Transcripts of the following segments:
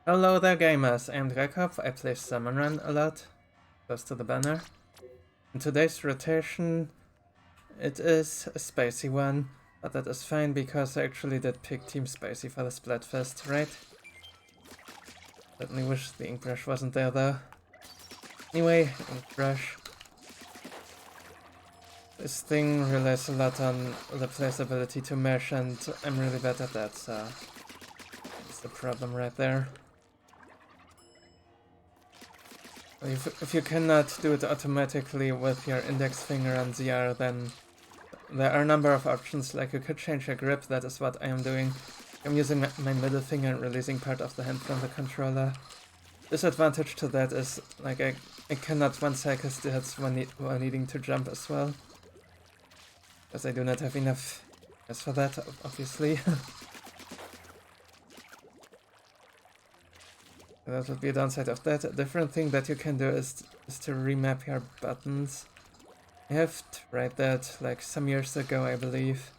Hello there gamers, I'm Drekop. I play Salmon Run a lot, close to the banner. In today's rotation, it is a spicy one, but that is fine because I actually did pick Team Spicy for the Splatfest, right? Certainly wish the ink brush wasn't there though. Anyway, ink brush. This thing relies a lot on the player's ability to mesh, and I'm really bad at that, so that's the problem right there. If you cannot do it automatically with your index finger and ZR, then there are a number of options, like you could change your grip. That is what I am doing. I'm using my middle finger and releasing part of the hand from the controller. Disadvantage to that is, like, I cannot one-cycle stats while needing to jump as well. Because I do not have enough as for that, obviously. That would be a downside of that. A different thing that you can do is to remap your buttons. I have tried that like some years ago, I believe.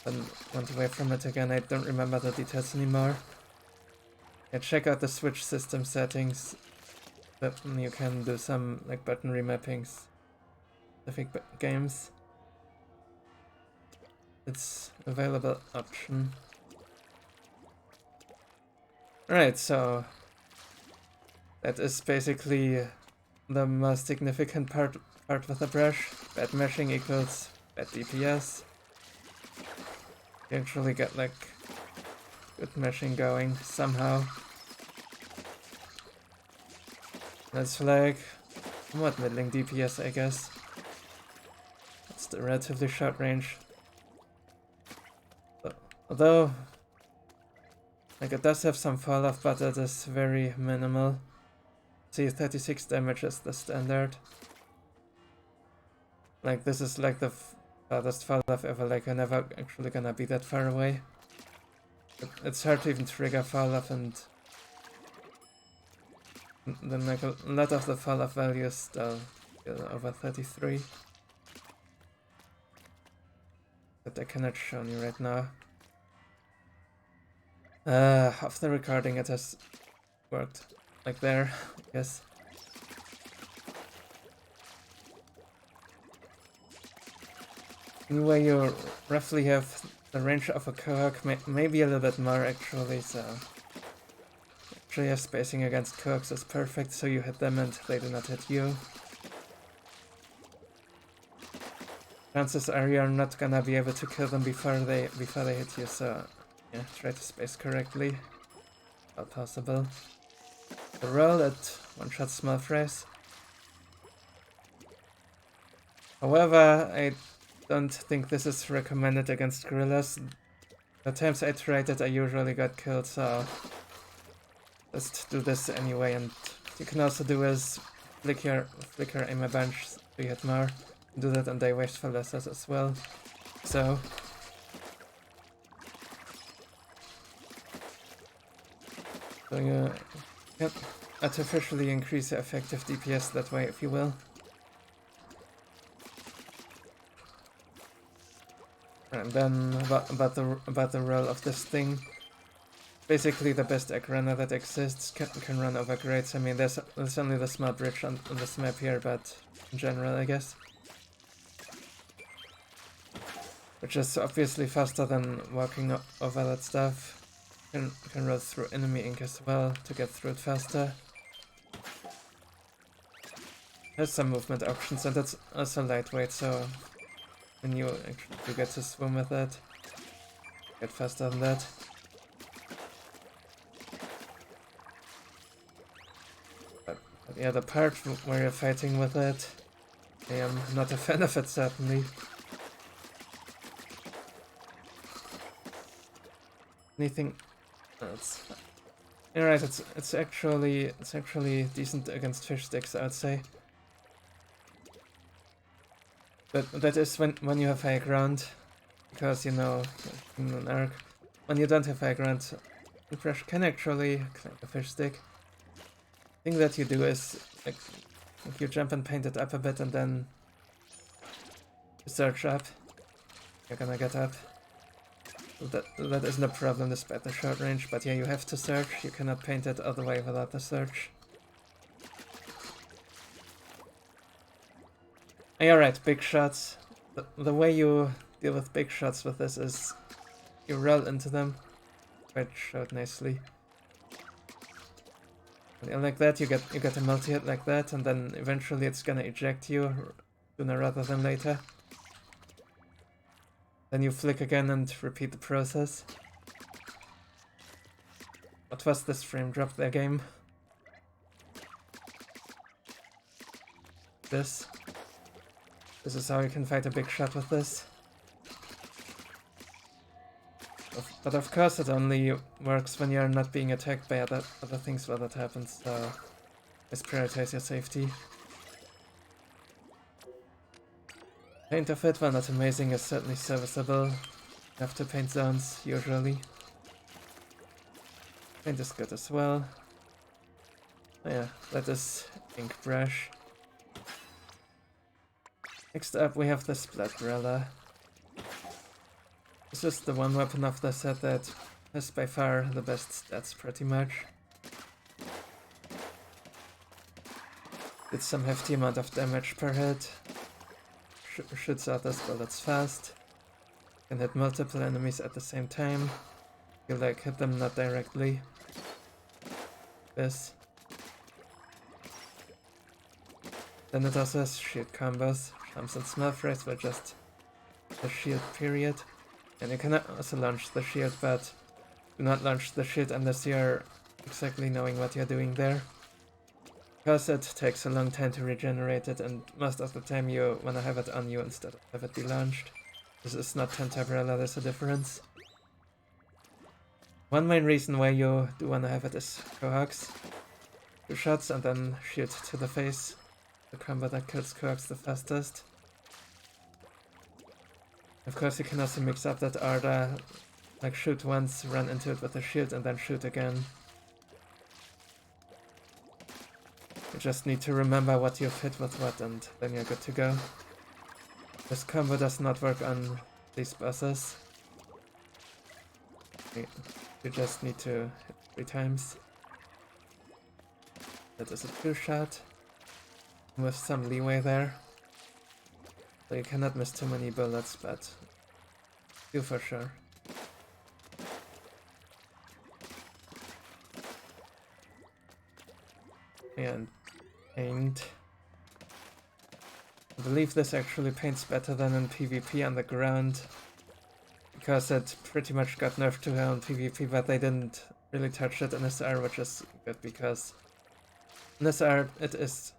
Then went away from it again. I don't remember the details anymore. Yeah, check out the Switch system settings. That you can do some like button remappings. Specific games. It's available option. Right, so that is basically the most significant part with the brush. Bad meshing equals bad DPS. You actually get like good meshing going somehow. That's like somewhat middling DPS, I guess. It's the relatively short range. Although, like, it does have some fall off, but it is very minimal. See, 36 damage is the standard. Like, this is like the farthest fall off ever. Like, I'm never actually gonna be that far away. It's hard to even trigger fall off, and then like a lot of the fall off values still over 33. But I cannot show you right now. Off the recording it has worked. Like there, I guess. Anyway, you roughly have the range of a Cohog, maybe a little bit more actually, so... Actually, your spacing against Cohogs is perfect, so you hit them and they do not hit you. Chances are you're not gonna be able to kill them before they hit you, so... Yeah, try to space correctly. All possible. The roll at one-shot small phrase. However, I don't think this is recommended against gorillas. The times I tried it, I usually got killed, so just do this anyway. And you can also do is flicker aim a bunch so you hit more. Do that and they waste for lessers as well. So you can artificially increase the effective DPS that way, if you will. And then about the role of this thing. Basically, the best egg runner that exists can run over grades. I mean, there's only the small bridge on this map here, but in general, I guess. Which is obviously faster than walking over that stuff. You can roll through enemy ink as well to get through it faster. There's some movement options, and it's also lightweight, so when you actually get to swim with it, get faster than that. But yeah, the part where you're fighting with it, I am not a fan of it, certainly. Anything else? You're right, it's actually decent against fish sticks, I would say. But that is when you have high ground, because, you know, in an arc. When you don't have high ground, the brush can actually climb a fish stick. The thing that you do is, like you jump and paint it up a bit, and then you search up. You're gonna get up. That isn't a problem despite the short range, but yeah, you have to search. You cannot paint it all the way without the search. Yeah, right, big shots. The way you deal with big shots with this is you roll into them. Quite showed nicely. And like that, you get a multi-hit like that, and then eventually it's gonna eject you sooner rather than later. Then you flick again and repeat the process. What was this frame drop there, game? This is how you can fight a big shot with this. But of course it only works when you're not being attacked by other things while that happens, so just prioritize your safety. Paint of it, while not amazing, is certainly serviceable. Have to paint zones, usually. Paint is good as well. Oh yeah, that is ink brush. Next up we have the Splatbrella. This is the one weapon of the set that has by far the best stats, pretty much. Did some hefty amount of damage per hit. Shoots out as well, that's fast. Can hit multiple enemies at the same time. You like hit them not directly. This. Then it also has shield combos. Jumps and smell frays were just the shield period. And you can also launch the shield, but do not launch the shield unless you're exactly knowing what you're doing there. Because it takes a long time to regenerate it, and most of the time you wanna have it on you instead of have it be launched. This is not Tentabrella, there's a difference. One main reason why you do wanna have it is Cohox. 2 shots and then shield to the face. The combo that kills Cohox the fastest. Of course you can also mix up that order, like shoot once, run into it with a shield and then shoot again. You just need to remember what you've hit with what and then you're good to go. This combo does not work on these bosses. You just need to hit 3 times. That is a 2-shot. With some leeway there. So you cannot miss too many bullets, but you for sure. And paint. I believe this actually paints better than in PvP on the ground. Because it pretty much got nerfed to hell in PvP, but they didn't really touch it in SR, which is good because in SR it is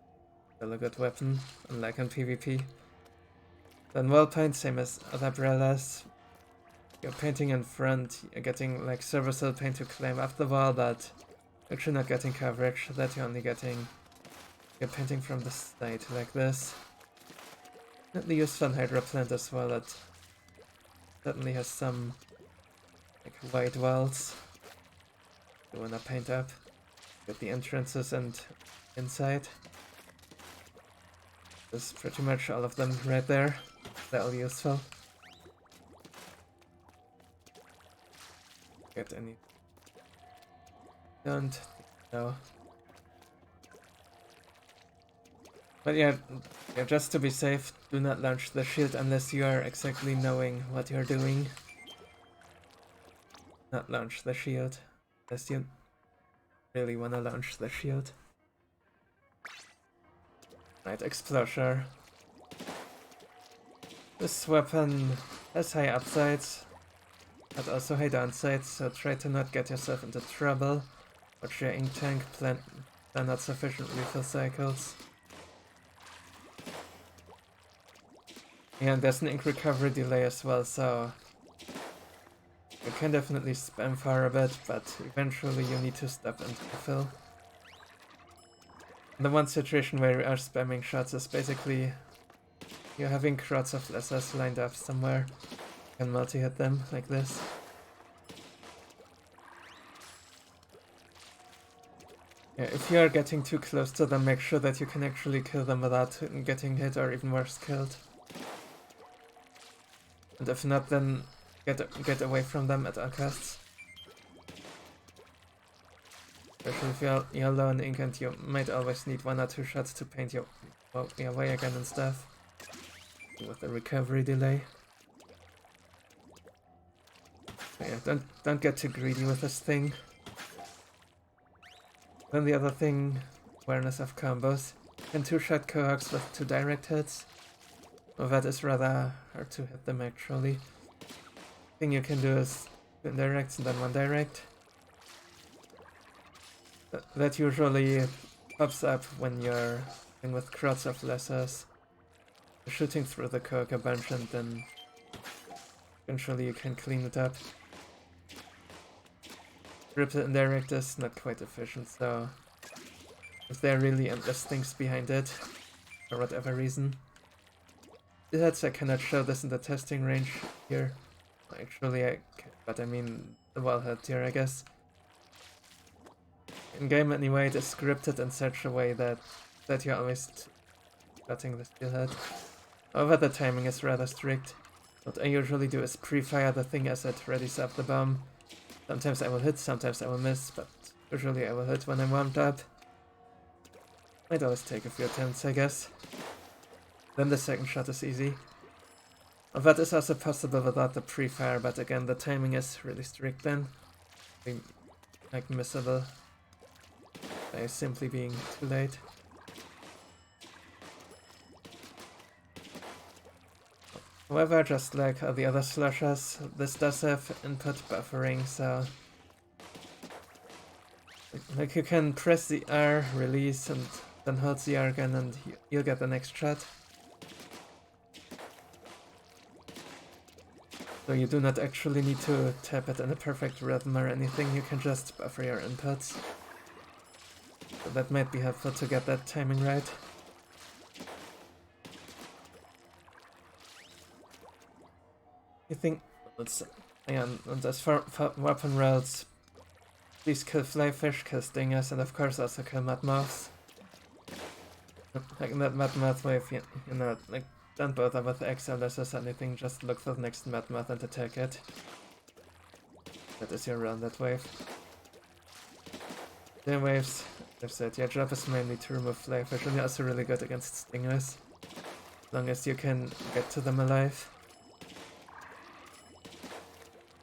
still a good weapon, unlike in PvP. Then wall paint, same as other Brellas. You're painting in front, you're getting like serviceable paint to climb up the wall, but actually not getting coverage, that you're only getting... You're painting from the side like this. Definitely useful on Hydra Plant as well, it certainly has some like wide walls you wanna paint up. Get the entrances and inside. There's pretty much all of them right there. They're all useful. Get any... Don't know. But yeah, just to be safe, do not launch the shield unless you are exactly knowing what you're doing. Not launch the shield unless you really wanna launch the shield. Right, Explosion. This weapon has high upsides, but also high downsides, so try to not get yourself into trouble. Watch your ink tank, plan not sufficient refill cycles. And there's an ink recovery delay as well, so you can definitely spam for a bit, but eventually you need to stop and refill. The one situation where you are spamming shots is basically you're having crowds of lessers lined up somewhere. You can multi-hit them like this. Yeah, if you are getting too close to them, make sure that you can actually kill them without getting hit or even worse, killed. And if not, then get away from them at all costs. Especially if you're low on ink and you might always need 1 or 2 shots to paint your way again and stuff. With the recovery delay. So yeah, don't get too greedy with this thing. Then the other thing, awareness of combos. You can 2-shot Cohogs with 2 direct hits. Well, that is rather hard to hit them actually. Thing you can do is 2 indirects and then 1 direct. That usually pops up when you're playing with crowds of lessers. You're shooting through the Cohog a bunch and then eventually you can clean it up. Rip indirect is not quite efficient, so if there are really endless things behind it, for whatever reason. That's I cannot show this in the testing range here. Actually, I can, but I mean the wellhead here, I guess. In game anyway, it is scripted in such a way that you're always cutting the steelhead. However, the timing is rather strict. What I usually do is pre-fire the thing as it readies up the bomb. Sometimes I will hit, sometimes I will miss, but usually I will hit when I'm warmed up. Might always take a few attempts, I guess. Then the second shot is easy. Well, that is also possible without the pre-fire, but again, the timing is really strict then. Like missable. By simply being too late. However, just like the other slushers, this does have input buffering, so like you can press the R, release, and then hold the R again and you'll get the next shot. So you do not actually need to tap it in a perfect rhythm or anything, you can just buffer your inputs. So that might be helpful to get that timing right. You think, and as for weapon rolls, please kill flyfish, kill stingers, and of course also kill mudmouths. Like in that mudmouth wave, you know, like don't bother with XLS or anything, just look for the next mudmouth and attack it. That is your round that wave. The waves, I've said, your job is mainly to remove flyfish, and you're also really good against stingers. As long as you can get to them alive.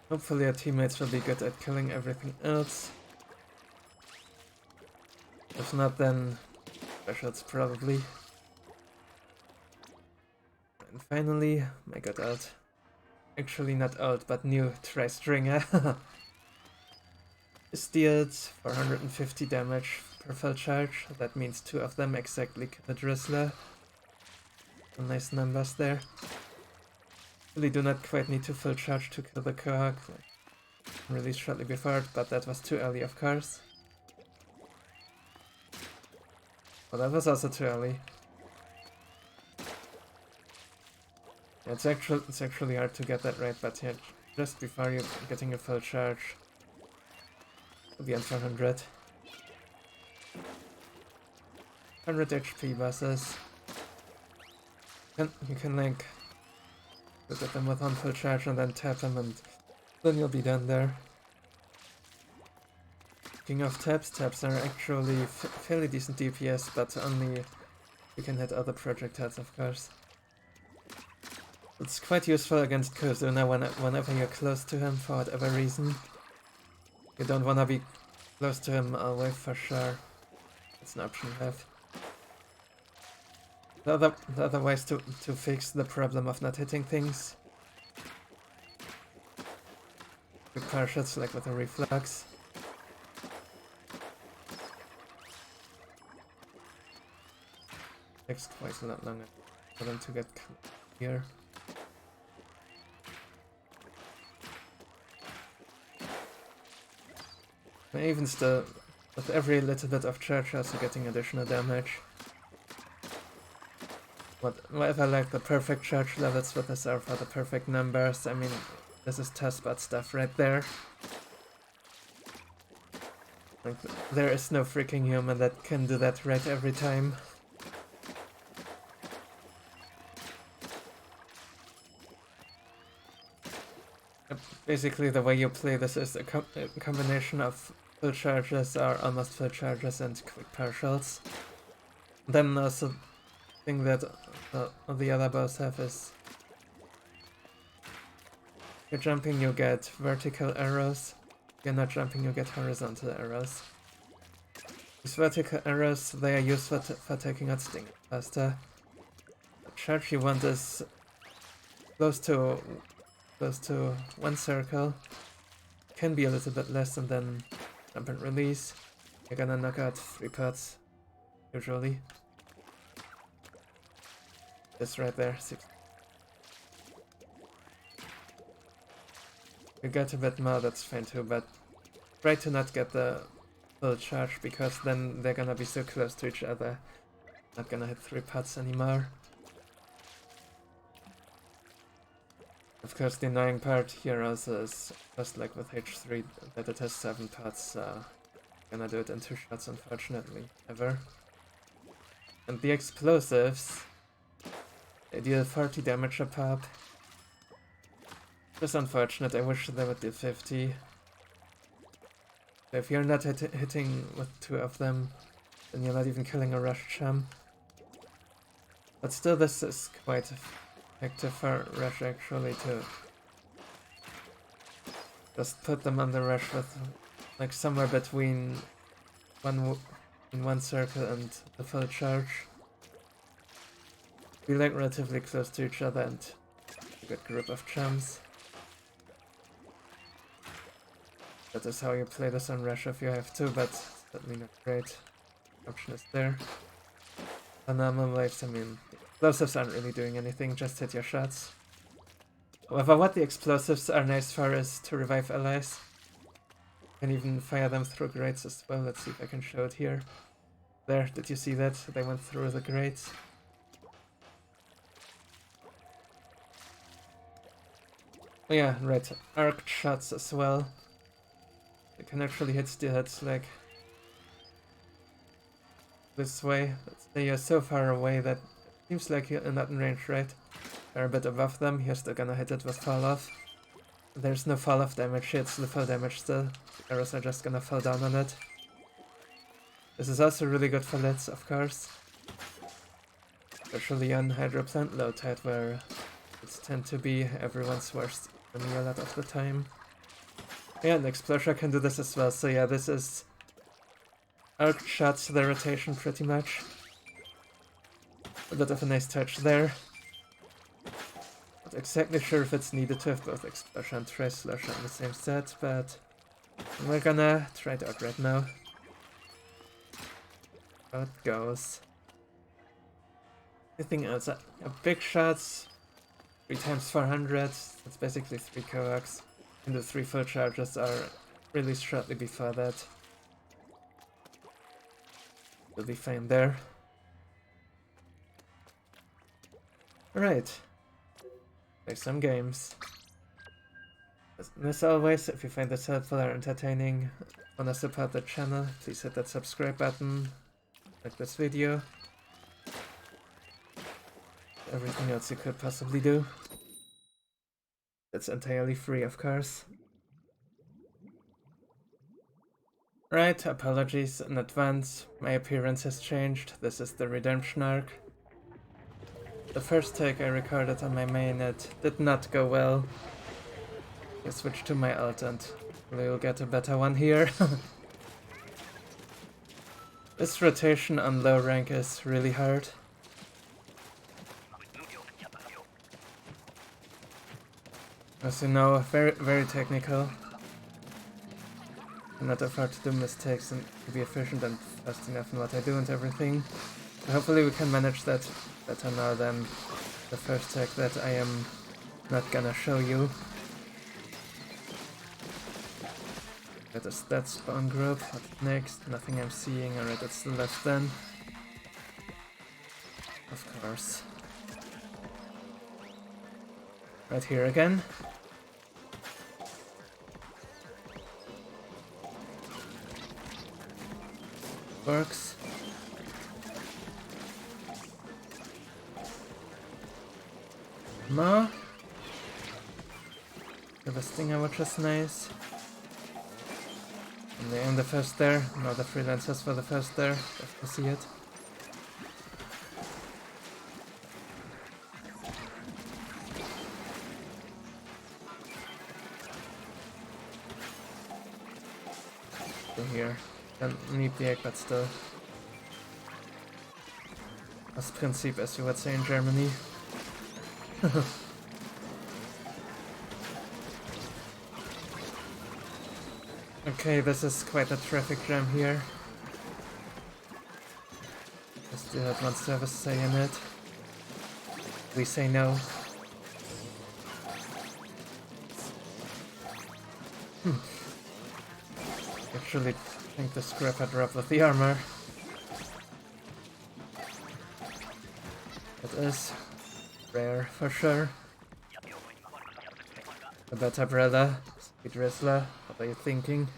Hopefully your teammates will be good at killing everything else. If not, then specials probably. And finally, my god, ult. Actually not ult, but new tri-stringer. This deals 450 damage per full charge. That means 2 of them exactly kill the Drizzler. Some nice numbers there. Really do not quite need to full charge to kill the Cohog. Released shortly before it, but that was too early, of course. Well, that was also too early. Yeah, it's actually hard to get that right, but yeah, just before you're getting a full charge. It'll be on 400. 100 HP bosses. You can like look at them with one full charge and then tap them and then you'll be done there. Speaking of taps, taps are actually fairly decent DPS, but only you can hit other projectiles, of course. It's quite useful against Cohozuna whenever you're close to him for whatever reason. You don't want to be close to him always for sure. It's an option you have. The other ways to fix the problem of not hitting things. Quick power shots like with a reflux. Takes twice a lot longer for them to get here. And even still, with every little bit of charge, also getting additional damage. Whatever like the perfect charge levels with this are for the perfect numbers. I mean, this is testbot stuff right there. Like, there is no freaking human that can do that right every time. basically the way you play this is a combination of full charges or almost full charges and quick partials. Then also thing that the other bows have is if you're jumping you get vertical arrows, if you're not jumping you get horizontal arrows. These vertical arrows, they are used for taking out sting faster. The charge you want is close to one circle. Can be a little bit less, and then jump and release. You're gonna knock out 3 pods, usually. This right there, 6. You get a bit more, that's fine too, but try to not get the full charge, because then they're gonna be so close to each other. Not gonna hit 3 pods anymore. Of course, the annoying part here also is, just like with H3, that it has 7 pods, so gonna do it in 2 shots, unfortunately, ever. And the explosives, they deal 40 damage a pop. Just unfortunate, I wish they would do 50. If you're not hitting with 2 of them, then you're not even killing a rush chum. But still, this is quite effective for rush, actually, to just put them on the rush with, like, somewhere between one circle and the full charge. Be like relatively close to each other and a good group of chums. That is how you play this on rush if you have to, but certainly not great. Option is there. On normal waves, I mean, explosives aren't really doing anything, just hit your shots. However, what the explosives are nice for is to revive allies. You can even fire them through grates as well. Let's see if I can show it here. There, did you see that? They went through the grates. Oh yeah, right, arc shots as well. You can actually hit the heads like this way. Let's say you're so far away that it seems like you're not in range, right? You're a bit above them, you're still gonna hit it with fall off. There's no fall off damage, it's the full damage still. The arrows are just gonna fall down on it. This is also really good for lids, of course. Especially on hydroplant low tide, where it's tend to be everyone's worst enemy a lot of the time. Yeah, and Explosion can do this as well, so yeah, this is arc shots the rotation pretty much. A bit of a nice touch there. Not exactly sure if it's needed to have both Explosion and Trace Slash on the same set, but we're gonna try it out right now. How it goes. Anything else? Big shots, 3 times 400, that's basically 3 coax. And the 3 full charges are released shortly before that. We'll be fine there. Alright. Play some games. As always, if you find this helpful or entertaining, wanna support the channel, please hit that subscribe button, like this video. Everything else you could possibly do. It's entirely free, of course. Right, apologies in advance. My appearance has changed. This is the Redemption arc. The first take I recorded on my mainnet did not go well. I switched to my alt and we'll get a better one here. This rotation on low rank is really hard. As you know, very technical. I'm not afford to do mistakes and to be efficient and fast enough in what I do and everything. So hopefully we can manage that better now than the first tech that I am not gonna show you. That is that spawn group. What's next? Nothing I'm seeing. Alright, that's the left then. Of course. Right here again. Works. More. for the stinger, which is nice. And I am the first there. No, the freelancers for the first there. Love to see it. So here. Don't need the egg, but still. Aus Prinzip, as you would say in Germany. Okay, this is quite a traffic jam here. I still have wants to have a say in it. We say no. Actually, think the scrap had dropped with the armor. It is rare for sure. A better brother, Speed Drizzler, what are you thinking?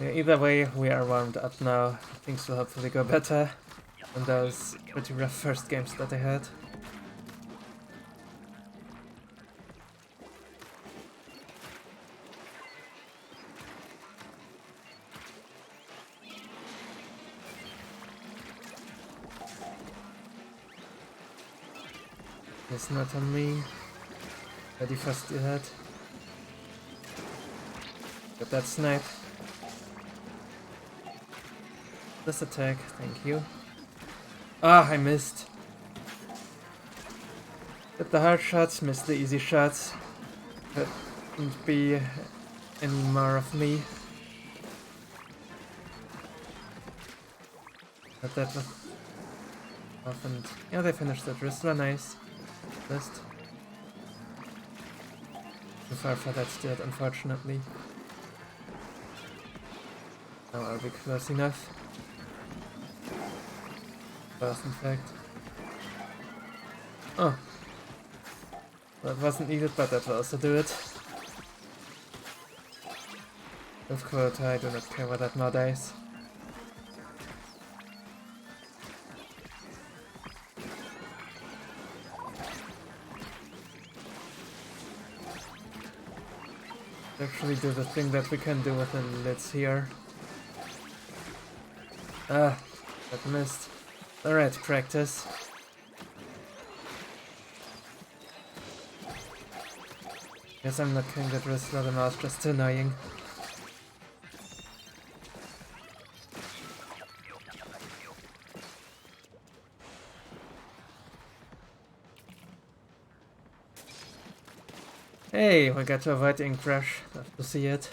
Yeah, either way, we are warmed up now. Things will hopefully go better than those pretty rough first games that I had. It's not on me. Ready for steelhead. Got that snipe. This attack, thank you. Ah, I missed. Hit the hard shots, missed the easy shots. Couldn't be any more of me. But that was off and yeah, they finished the Drizzler, nice. List. Too far for that stealth, unfortunately. Now I'll be close enough. Both, in fact. Oh. That wasn't needed, but that will also do it. With quota, I do not care what that mod is. Actually do the thing that we can do with the lids here. Ah, that missed. Alright, practice. Guess I'm not killing the Drizzler, the mouse just too annoying. Hey, we got to avoid ink brush. Love to see it.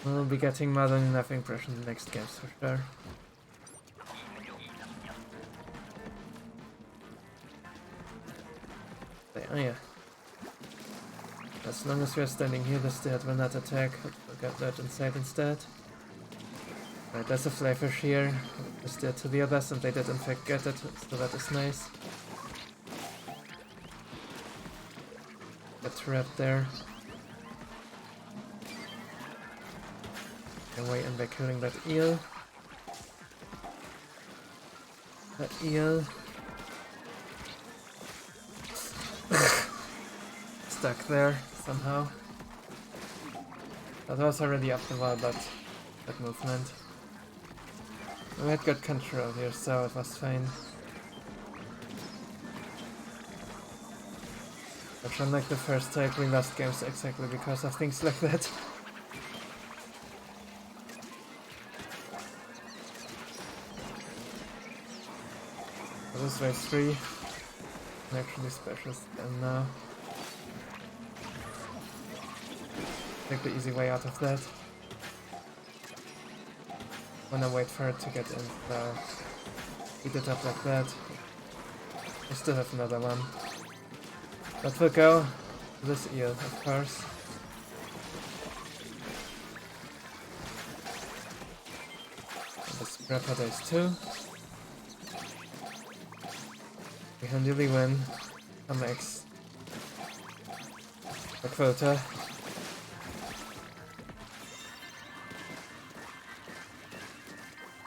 We'll be getting more than enough ink brush in the next games for sure. Oh yeah. As long as we're standing here, the stealth will not attack. We'll get that inside instead. Right, there's a flyfish here. The stealth to the others, and they did in fact get it, so that is nice. Trap there. Can wait in by killing that eel. That eel. Stuck there somehow. That was already up the wall, but that movement. We had good control here, so it was fine. Which, unlike the first take, we lost games exactly because of things like that. This wave 3. Actually specials them now. Take the easy way out of that. Wanna wait for it to get in, so beat it up like that. I still have another one. But we'll go to this eel, of course. And the scrapper dies too. We handily win. Some X. A quota.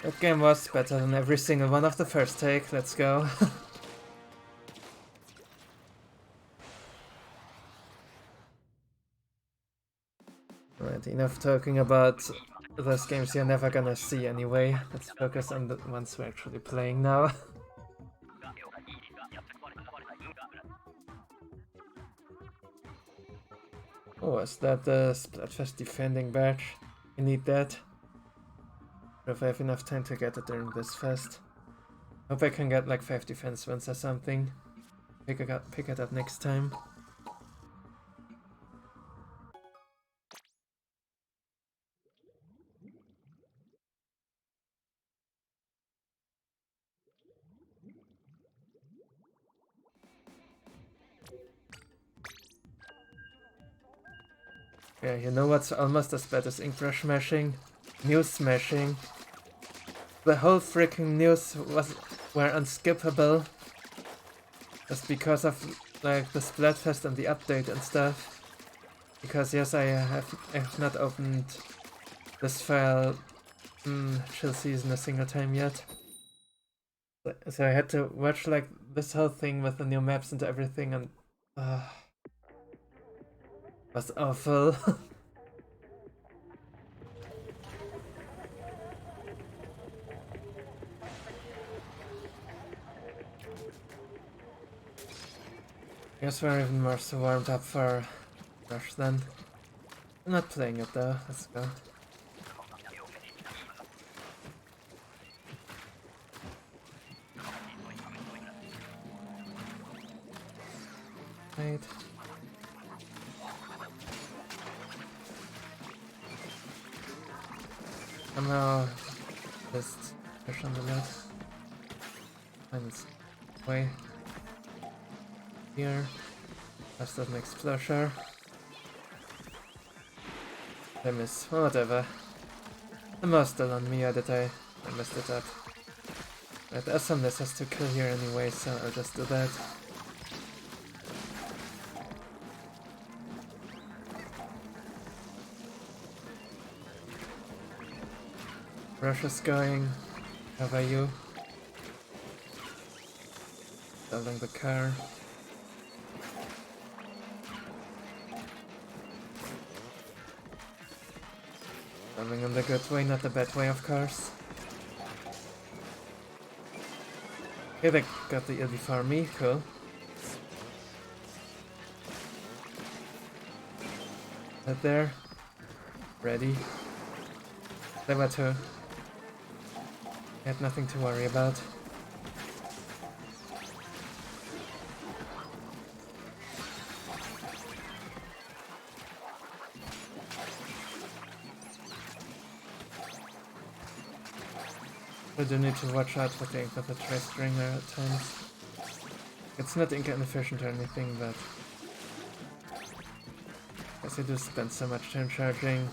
That game was better than every single one of the first take, let's go. Right, enough talking about those games you're never gonna see anyway. Let's focus on the ones we're actually playing now. Oh, is that the Splatfest defending badge? I need that. If I have enough time to get it during this fest. Hope I can get like 5 defense wins or something. Pick it up next time. Yeah, you know what's almost as bad as Inkbrush smashing? News smashing. The whole freaking news were unskippable. Just because of like the Splatfest and the update and stuff. Because yes, I have not opened this file chill season a single time yet. So I had to watch like this whole thing with the new maps and everything, and was awful. Guess we're even more so warmed up for Rush then. I'm not playing it though, let's go. Right. Somehow just push on the left. And it's way here. That's that next explosion. I miss. Well, whatever. The mouse still on me, or did I messed it up? Right, there's some this has to kill here anyway, so I'll just do that. Rush is going. How about you? Building the car. Building in the good way, not the bad way, of course. Okay, they got the eel before me, cool. Right there. Ready. There were two. Had nothing to worry about. I do need to watch out with the ink of a trace stringer at times. It's not ink inefficient or anything, but I guess I do spend so much time charging.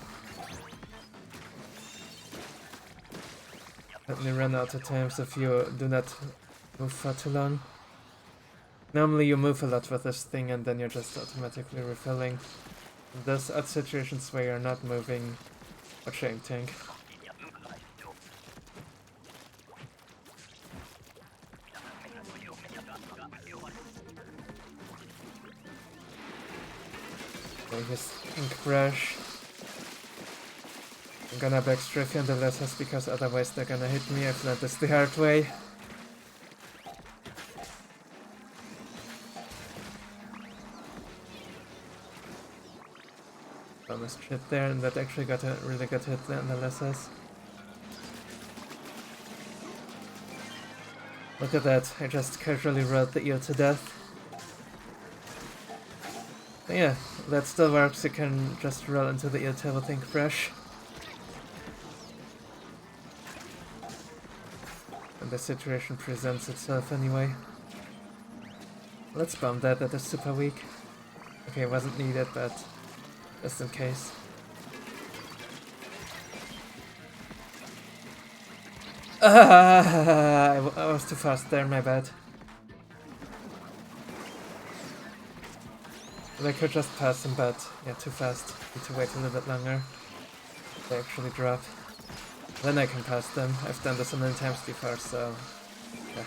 Certainly run out of times if you do not move for too long. Normally you move a lot with this thing and then you're just automatically refilling. In those odd situations where you're not moving, watch your ink tank. Okay, here's ink brush. I'm gonna backstrafe on the lessons because otherwise they're gonna hit me. I've learned this the hard way. Almost hit there, and that actually got a really good hit there on the lessons. Look at that, I just casually rode the eel to death. But yeah, that still works, you can just roll into the eel tail with ink brush. And the situation presents itself anyway. Let's bomb that is super weak. Okay, it wasn't needed, but just in case. I was too fast there, my bad. I could just pass him, but yeah, too fast. Need to wait a little bit longer. They actually drop. Then I can pass them. I've done this so many times before, so... yeah.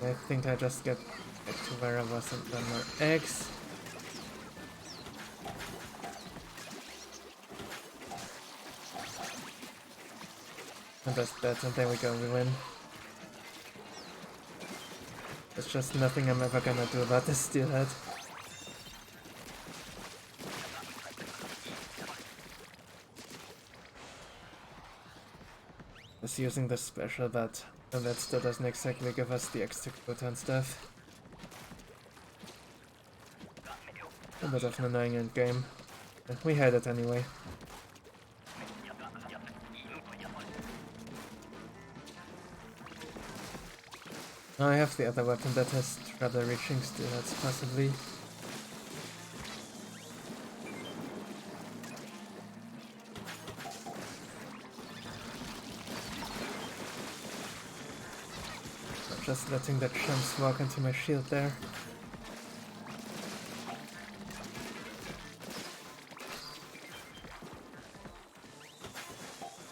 I think I just get back to where I was and run more eggs. And just that, and there we go, we win. There's just nothing I'm ever gonna do about this steelhead. Just using the special, but that still doesn't exactly give us the extra quota and stuff. A bit of an annoying end game. But we had it anyway. Now I have the other weapon that has trouble reaching steelheads, possibly. Just letting the chumps walk into my shield there.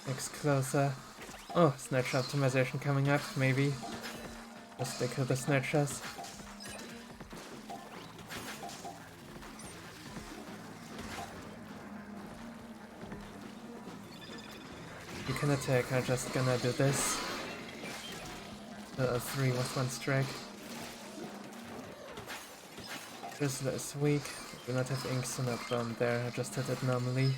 Next closer. Oh, snatch optimization coming up, maybe. Just stick with the snatchers. You can attack, I'm just gonna do this. 3 with 1 strike. Drizzler is weak. I do not have inks on up bomb there, I just hit it normally.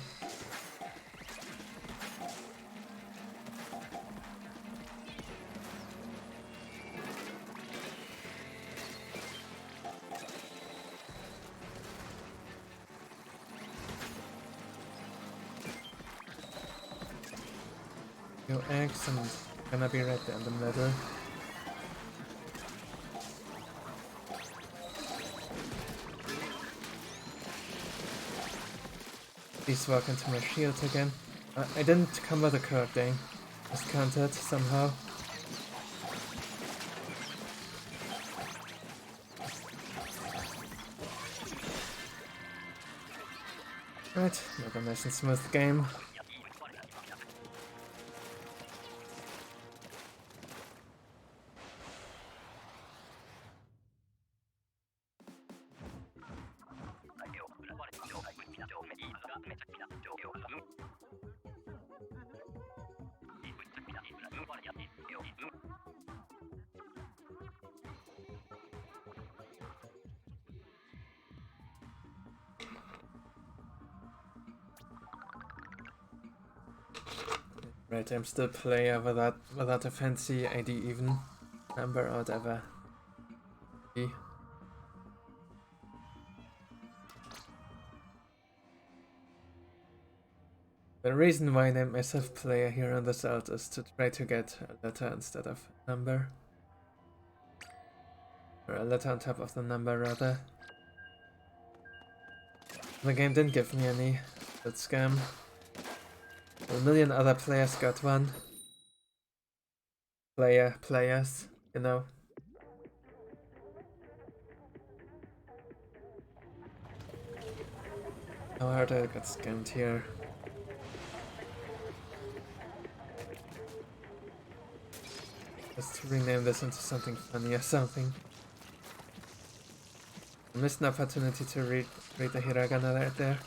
Few eggs and gonna be right there in the middle. Please walk into my shield again. I didn't come with a card, dang. Just counted somehow. Right, another nice and smooth game. Right, I'm still player without a fancy ID even number or whatever. The reason why I named myself player here on this alt is to try to get a letter instead of a number. Or a letter on top of the number rather. The game didn't give me any. That scam. A million other players got one. Players, you know. How hard I got scammed here. Just rename this into something funny or something. I missed an opportunity to read the hiragana right there.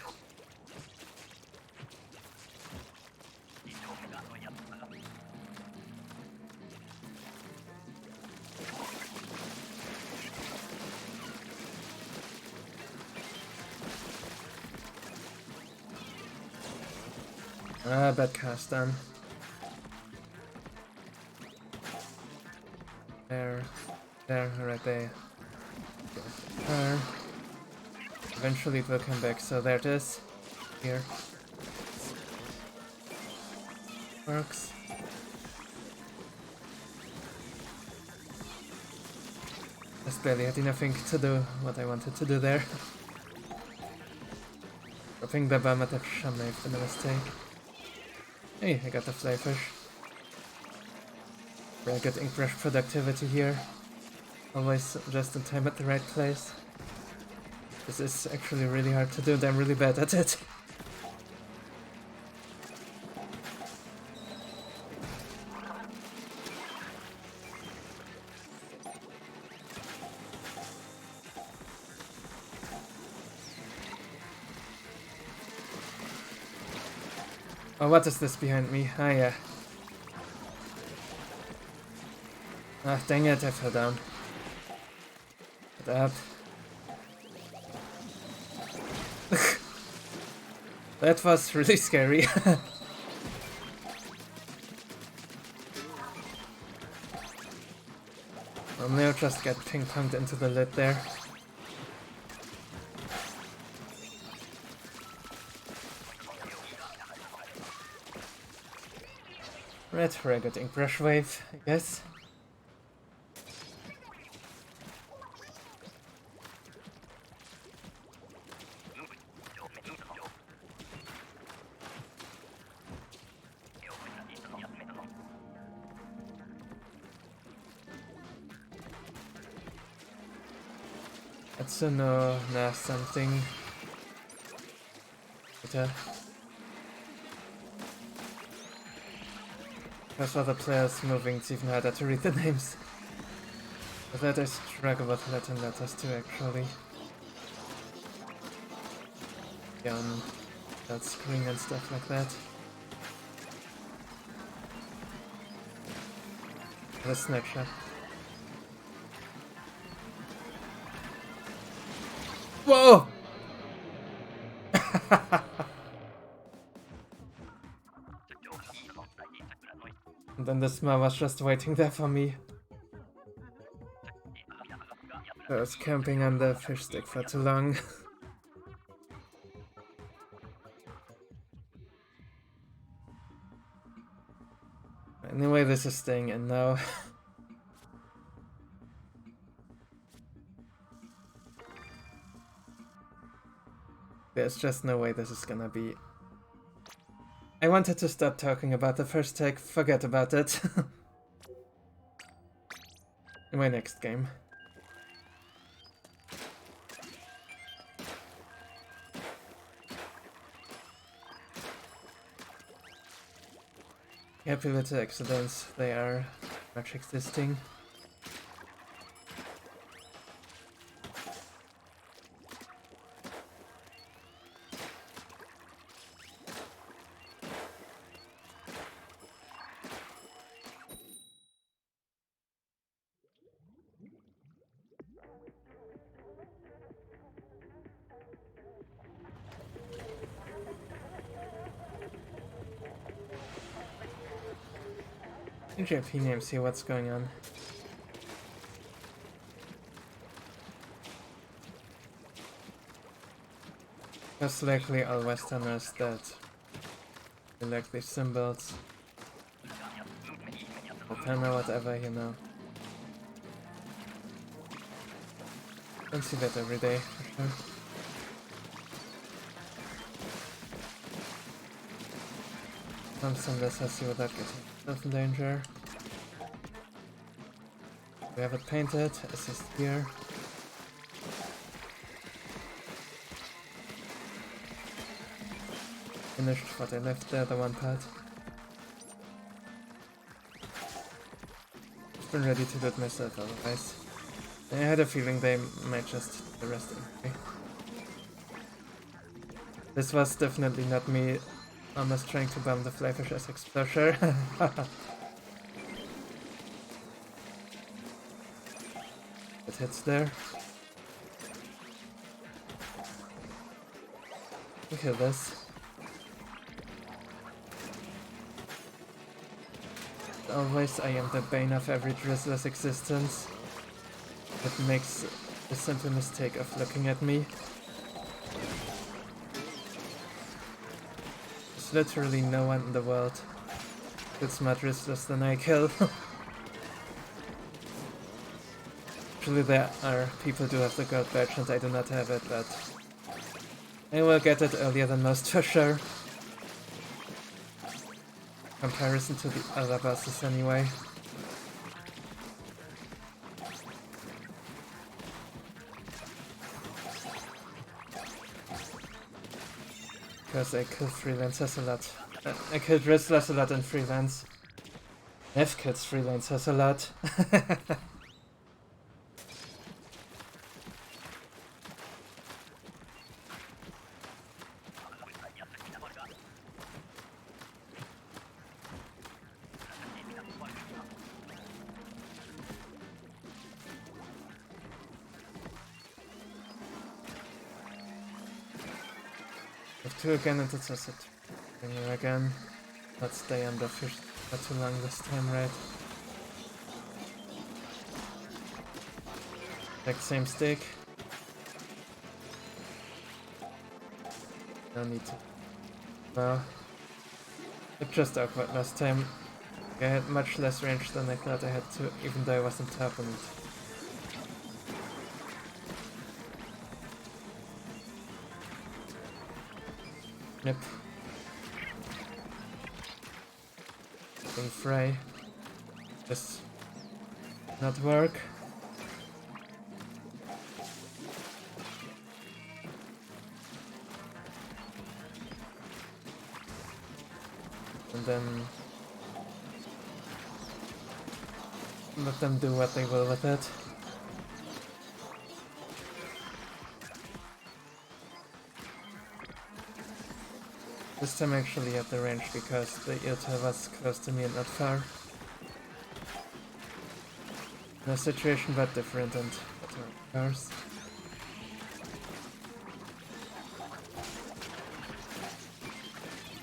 Ah, bad cast done. There, right there. Eventually it will come back, so there it is. Here. Works. Just barely had enough to do what I wanted to do there. Dropping the bomb at the sham knife, the mistake. Hey, I got the flyfish. Very good ink brush productivity here. Always just in time at the right place. This is actually really hard to do and I'm really bad at it. Oh, what is this behind me? Ah, yeah. Ah, dang it, I fell down. Get up. That was really scary. I'll just get ping-ponged into the lid there. Red for a good ink brush wave, I guess. Atsuno, nah, something. Bitte. There's other players moving, it's even harder to read the names. With that I struggle with Latin letters too, actually. Yeah, on that screen and stuff like that. The snapshot. Whoa! And then the smell was just waiting there for me. I was camping on the fish stick for too long. Anyway, this is staying in now. There's just no way this is gonna be... I wanted to stop talking about the first take, forget about it. In my next game. Happy with the accidents, they are much existing. JP names, see what's going on. Most likely all Westerners that like these symbols. Or whatever, you know. Don't see that every day, for sure. Some symbols I see without getting myself in danger. We have it painted, assist here. Finished what I left there, the one part. I've been ready to do it myself otherwise. I had a feeling they might just do the rest anyway. This was definitely not me almost trying to bomb the flyfish as exposure. It hits there. We kill this. Always I am the bane of every drizzler's existence. It makes the simple mistake of looking at me. There's literally no one in the world kills more drizzlers than I kill. Actually there are people who have the gold badge and I do not have it, but I will get it earlier than most for sure. Comparison to the other bosses anyway. because I kill freelancers a lot. I killed wrestlers a lot in freelance. I've killed freelancers a lot. Have two again and it's just it. Again. Let's stay under fish for too long this time, right? Like same stick. No need to. No. It just awkward last time. I had much less range than I thought I had to, even though I was on top and Yep. Being fray. Just not work. And then let them do what they will with it. This time I actually had the range because the Irta was close to me and not far. No situation but different and better cars.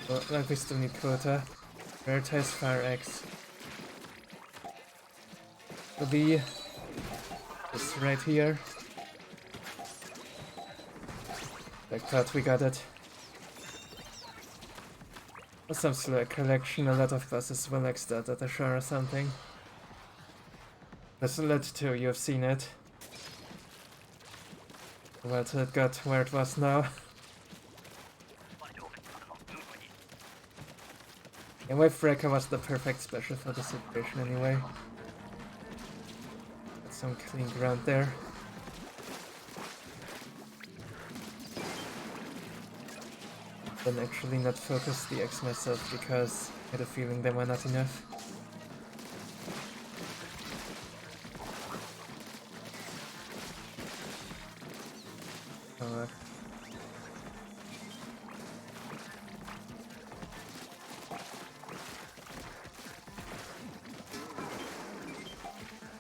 Well, like we still need quota. Prioritize fire X. The B is right here. I thought we got it. Some slow collection, a lot of buses will like start at the shore or something. There's a lot too, you've seen it. Well, it got where it was now. And Wave Breaker was the perfect special for the situation anyway. Got some clean ground there. Then actually not focus the X myself because I had a feeling they were not enough.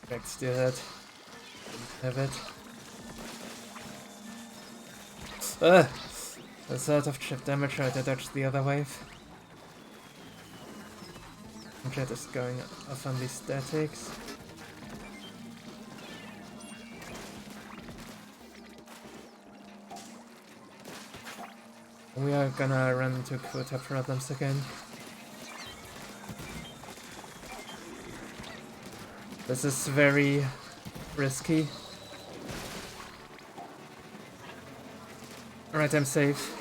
Back steal it. Have it. That's out of chip damage, right? I dodged the other wave. Jet is going off on these statics. We are gonna run into quota problems again. This is very risky. Alright, I'm safe.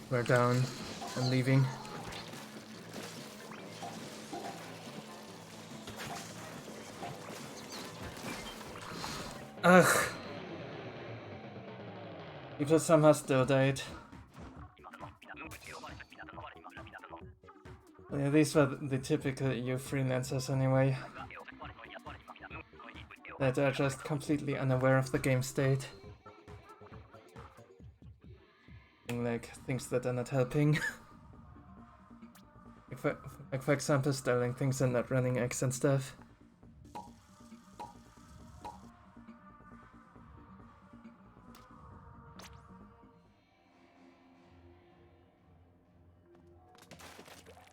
We're down. I'm leaving. Ugh. People somehow still died. Yeah, these were the typical EU freelancers anyway. That are just completely unaware of the game state. Like things that are not helping. like for example, styling things and not running X and stuff.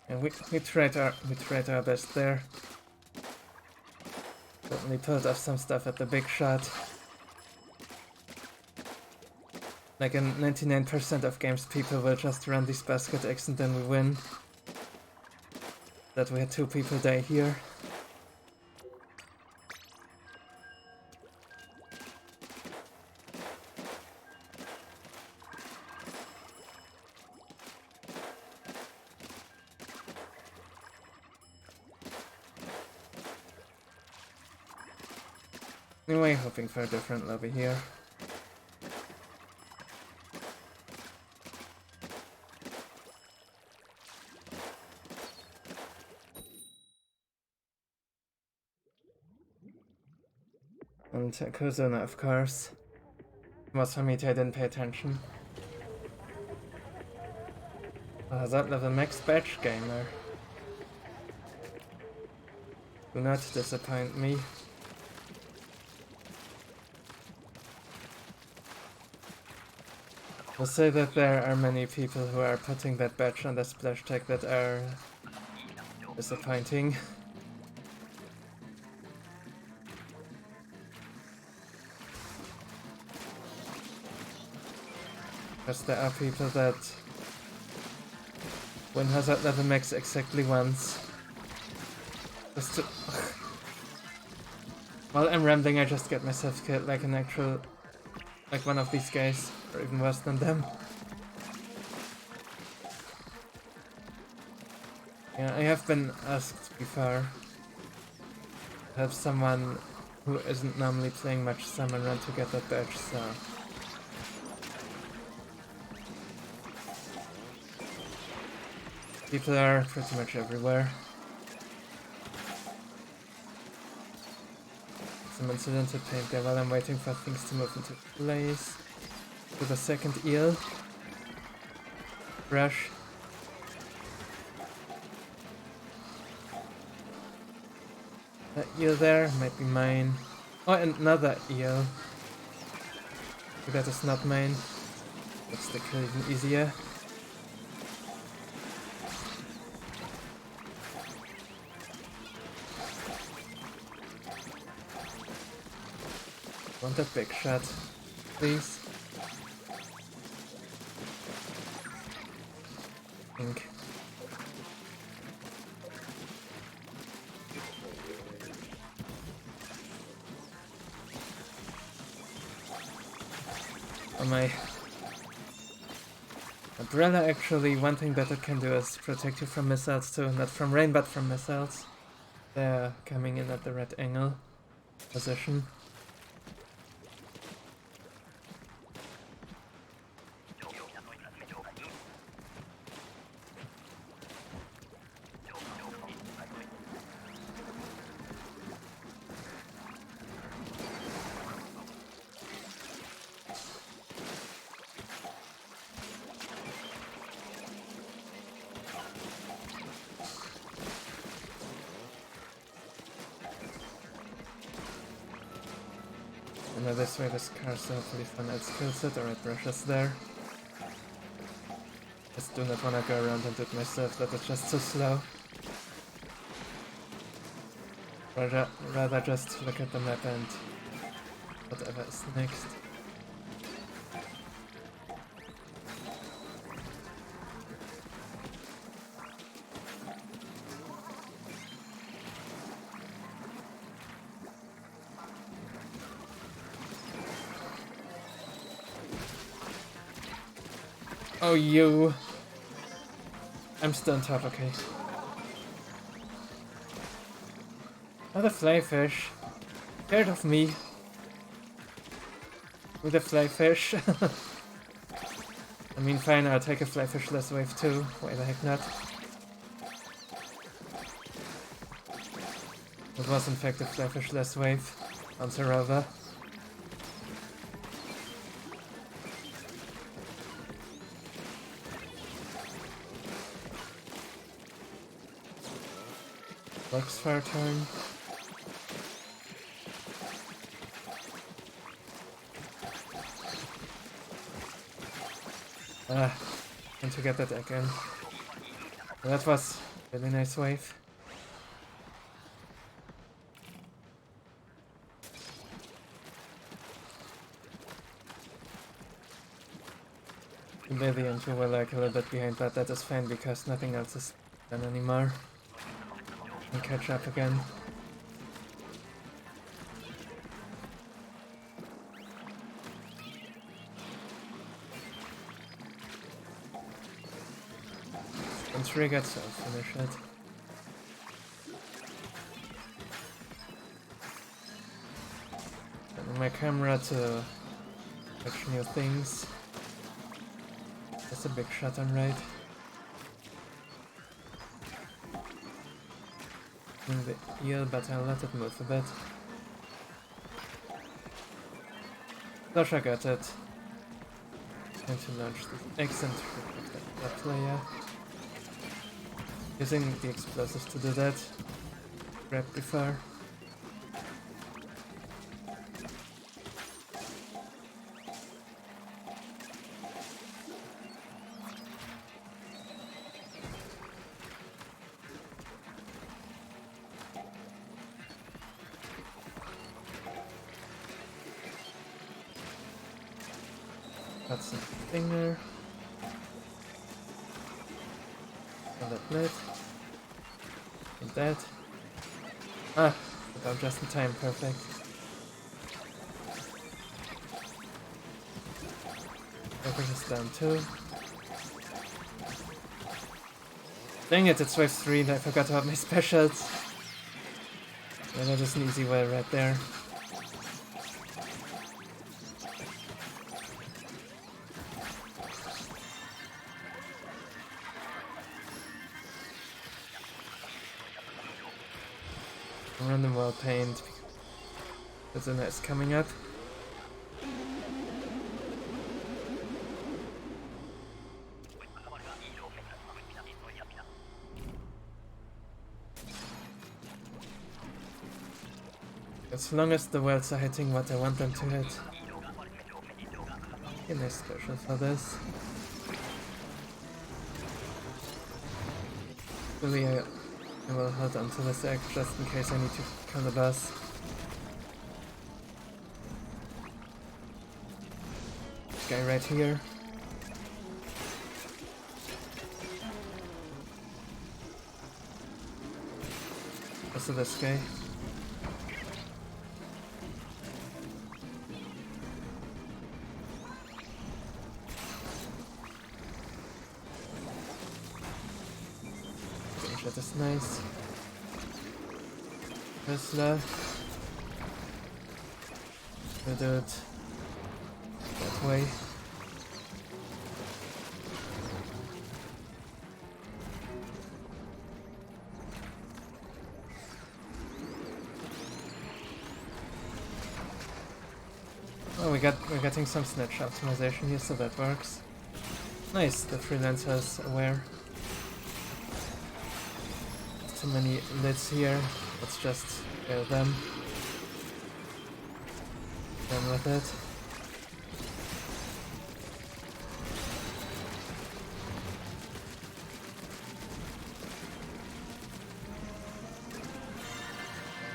And we tried our best there. Certainly pulled off some stuff at the big shot. Like in 99% of games, people will just run this basket X and then we win. That we had 2 people die here. Anyway, hoping for a different lobby here. And Cohozuna, of course. Was for me too, I didn't pay attention. That level max badge gamer. Do not disappoint me. I'll say that there are many people who are putting that badge on the splash tag that are disappointing. Because there are people that win hazard level max exactly once. Just to... While I'm rambling, I just get myself killed like an actual... like one of these guys, or even worse than them. Yeah, I have been asked before to have someone who isn't normally playing much Salmon Run to get that badge, so... People are pretty much everywhere. Some incidental paint there while I'm waiting for things to move into place. To the second eel. Brush. That eel there might be mine. Oh, and another eel. That is not mine. Makes the kill even easier. Want a big shot, please. Pink. Oh my. Umbrella actually, one thing that it can do is protect you from missiles too, not from rain but from missiles. They're coming in at the red angle position. Now this way this car so hopefully someone else kills it or it brushes there. Just do not wanna go around and do it myself, that is just too slow. Rather just look at the map and whatever is next. Oh, you. I'm still on top, okay. Oh, the flyfish. Scared of me. With a flyfish. I mean, fine, I'll take a flyfish-less wave too. Why the heck not? It was in fact a flyfish-less wave. On Sarova. Looks for a turn. And to get that again. That was a really nice wave. Lily and you were like a little bit behind, but that is fine because nothing else is done anymore. And catch up again. And triggered, so I'll finish it. my camera to catch new things. That's a big shot on right. In the eel, but I'll let it move a bit. Gosh, I got it. Time to launch the eggs and protect that player. Using the explosives to do that. Grab before. That's a finger. Another plate. And that. Ah, about just in time, perfect. Focus is down too. Dang it, it's wave 3 and I forgot about my specials. Yeah, that is an easy way right there. Random well paint. Cohozuna is coming up. As long as the wells are hitting what I want them to hit. Okay, nice special for this. Really, I will hold on to this egg just in case I need to kill the boss. This guy right here. Also this guy. That is nice. Tesla. We'll do it that way. Oh, we're getting some snatch optimization here, so that works. Nice, the freelancer is aware. Too many lids here. Let's just kill them. Done with it.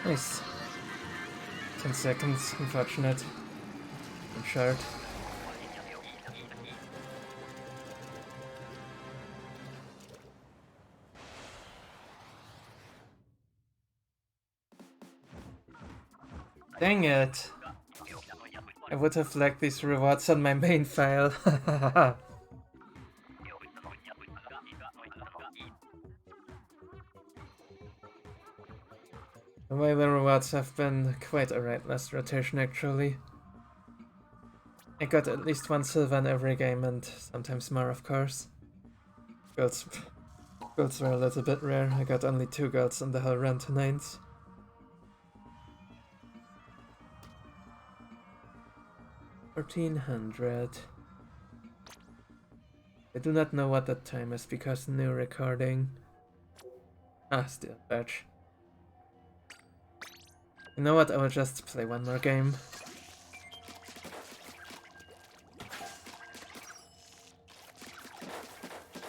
Nice. 10 seconds, unfortunate. And short. Dang it! I would have flagged these rewards on my main file. The way the rewards have been quite alright last rotation actually. I got at least 1 silver in every game and sometimes more of course. Golds were a little bit rare, I got only 2 golds on the whole run tonight. 1400. I do not know what that time is because new recording. Ah, still badge. You know what, I will just play one more game.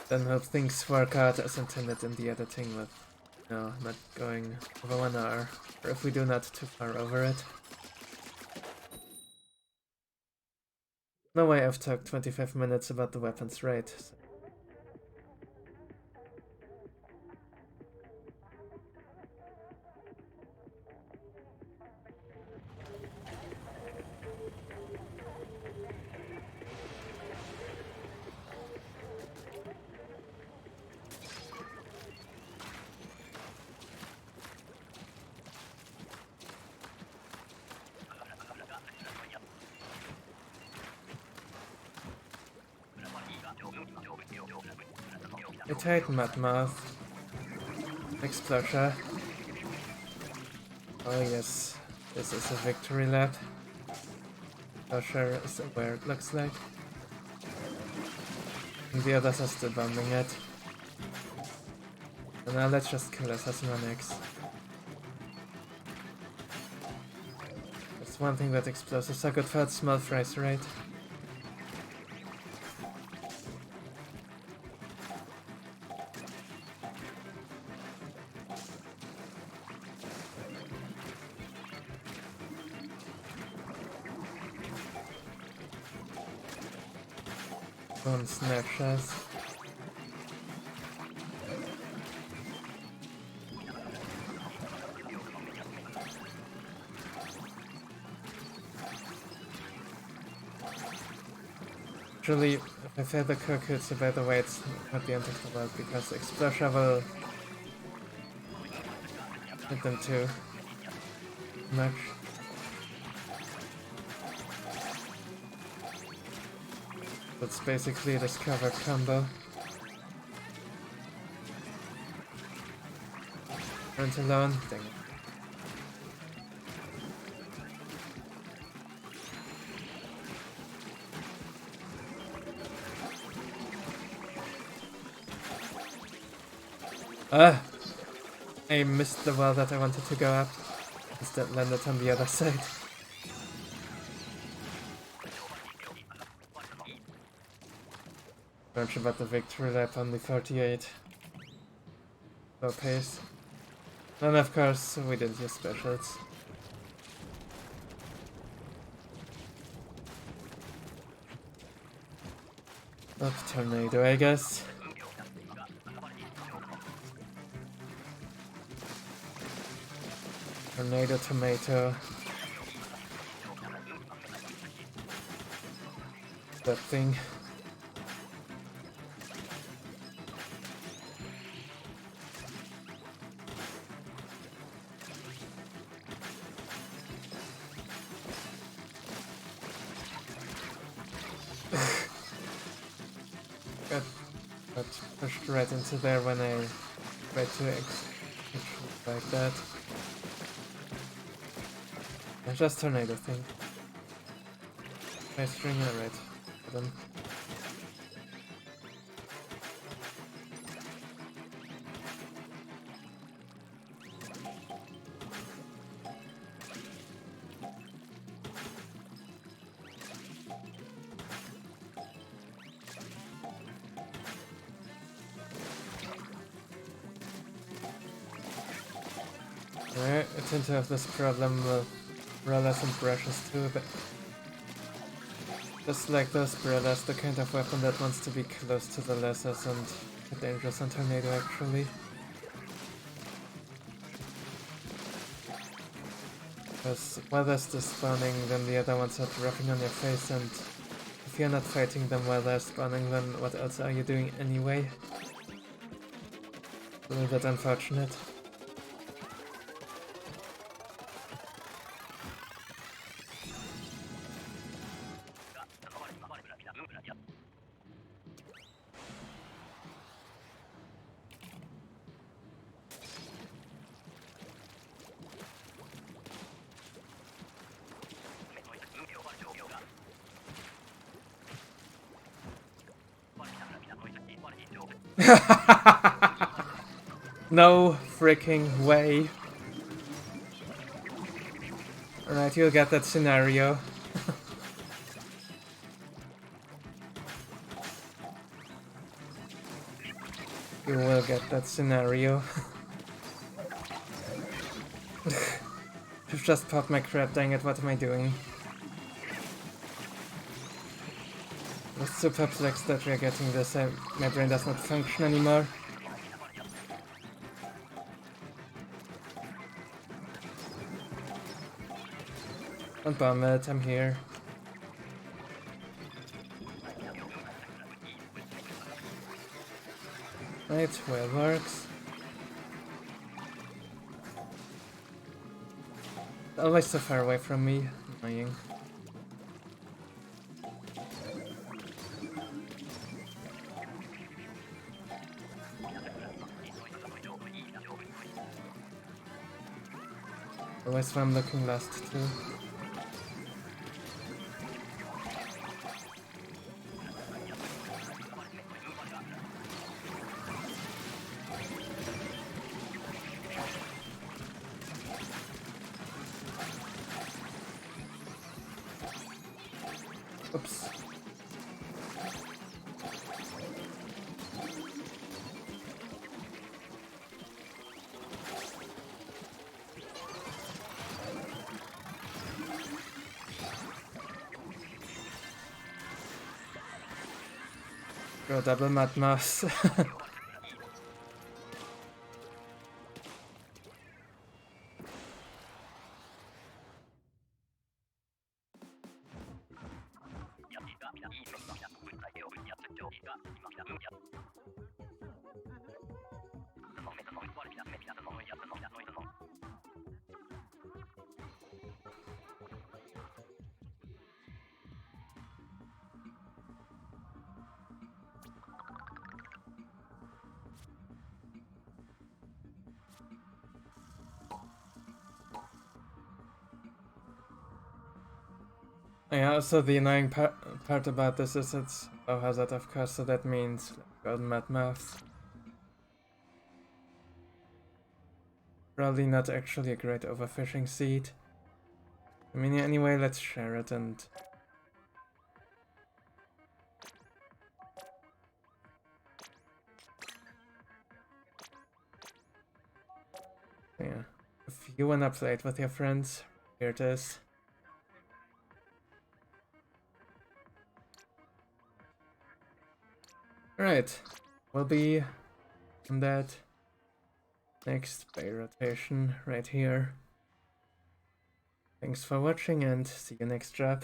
Then hope things work out as intended in the editing with, no, not going over 1 hour. Or if we do not too far over it. No way I've talked 25 minutes about the weapons, right? So. Mutate Mudmouth. Explosion. Oh yes, this is a victory lap. Explosion is where it looks like. And the others are still bombing it. And now let's just kill Assassinix. That's one thing that explosives are good for, its small price rate. One snapshots. Actually, if I fail the Cohozuna, by the way, it's not the end of the world because Explosion will hit them too much. That's basically a discovered combo. Aren't alone? Dang it. Ah! I missed the well that I wanted to go up. Instead landed on the other side. Much about the victory lap, only 48. Low pace. And of course, we didn't use specials. Up tornado, I guess. Tornado tomato. That thing. Got pushed right into there when I tried to execute like that. Just tornado thing. Nice string, alright. Got him. I tend to have this problem with umbrellas and brushes too, but just like those umbrellas, the kind of weapon that wants to be close to the lasers and dangerous on tornado actually. Because while they're still spawning, then the other ones are dropping on your face, and if you're not fighting them while they're spawning, then what else are you doing anyway? A little bit unfortunate. No freaking way. Alright, you'll get that scenario. You will get that scenario. I've just popped my crap, dang it, what am I doing? I'm so perplexed that we're getting this, my brain does not function anymore. Don't bomb it, I'm here. Right, well works. Always so far away from me. Annoying. Always swam looking lost too. Oops. Go double Mudmouth. Yeah, also the annoying part about this is it's low hazard, of course, so that means golden Mudmouth. Probably not actually a great overfishing seed. I mean, anyway, let's share it and... yeah, if you wanna play it with your friends, here it is. Right, we'll be on that next bay rotation right here. Thanks for watching and see you next drop.